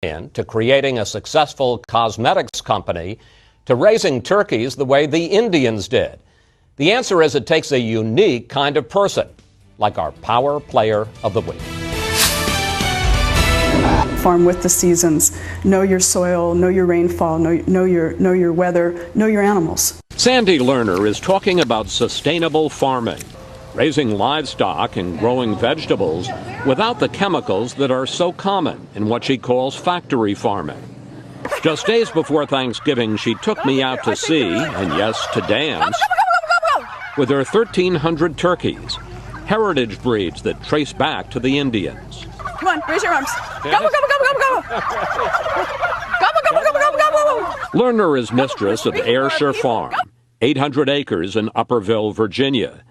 To creating a successful cosmetics company to raising turkeys the way the Indians did? The answer is it takes a unique kind of person, like our Power Player of the Week. Farm with the seasons. Know your soil, know your rainfall, know your weather, know your animals. Sandy Lerner is talking about sustainable farming, raising livestock and growing vegetables without the chemicals that are so common in what she calls factory farming. Just days before Thanksgiving, she took me out to see, and yes, to dance, with her 1,300 turkeys, heritage breeds that trace back to the Indians. Come on, raise your arms. Gobble, gobble, gobble, gobble, gobble. Gobble, gobble, gobble, gobble, gobble. Lerner is mistress of Ayrshire Farms, 800 acres in Upperville, Virginia.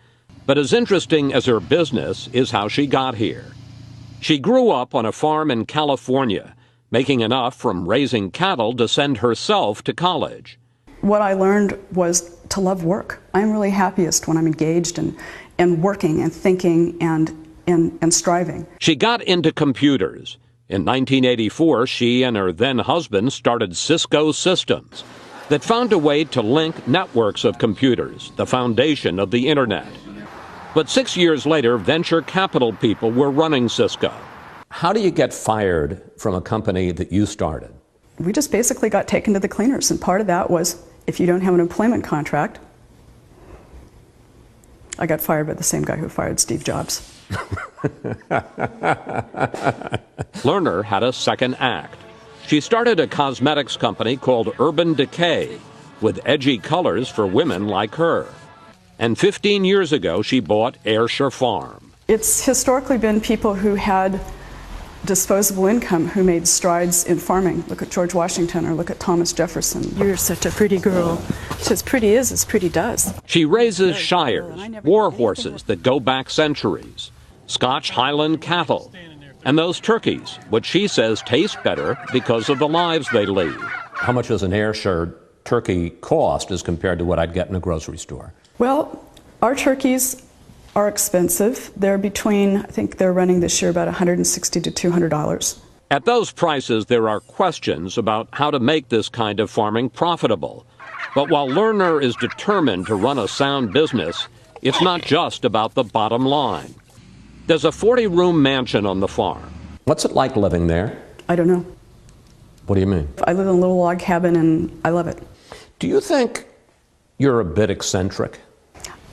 But as interesting as her business is how she got here. She grew up on a farm in California, making enough from raising cattle to send herself to college. What I learned was to love work. I'm really happiest when I'm engaged and working and thinking and striving. She got into computers. In 1984, she and her then husband started Cisco Systems that found a way to link networks of computers, the foundation of the internet. But 6 years later, venture capital people were running Cisco. How do you get fired from a company that you started? We just basically got taken to the cleaners, and part of that was if you don't have an employment contract. I got fired by the same guy who fired Steve Jobs. Lerner had a second act. She started a cosmetics company called Urban Decay with edgy colors for women like her. And 15 years ago, she bought Ayrshire Farm. It's historically been people who had disposable income who made strides in farming. Look at George Washington or look at Thomas Jefferson. You're such a pretty girl. It's as pretty as pretty does. She raises shires, war horses that go back centuries, Scotch Highland cattle, and those turkeys, which she says taste better because of the lives they lead. How much does an Ayrshire turkey cost as compared to what I'd get in a grocery store? Well, our turkeys are expensive. They're between, I think they're running this year about $160 to $200. At those prices, there are questions about how to make this kind of farming profitable. But while Lerner is determined to run a sound business, it's not just about the bottom line. There's a 40-room mansion on the farm. What's it like living there? I don't know. What do you mean? I live in a little log cabin and I love it. Do you think you're a bit eccentric?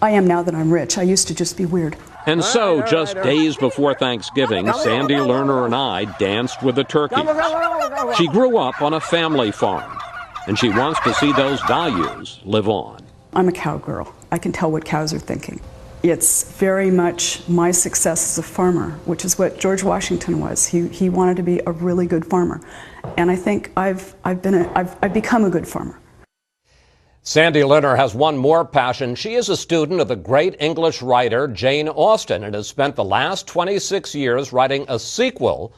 I am now that I'm rich. I used to just be weird. And so, just days before Thanksgiving, Sandy Lerner and I danced with the turkeys. She grew up on a family farm, and she wants to see those values live on. I'm a cowgirl. I can tell what cows are thinking. It's very much my success as a farmer, which is what George Washington was. He wanted to be a really good farmer. And I think I've become a good farmer. Sandy Lerner has one more passion. She is a student of the great English writer Jane Austen and has spent the last 26 years writing a sequel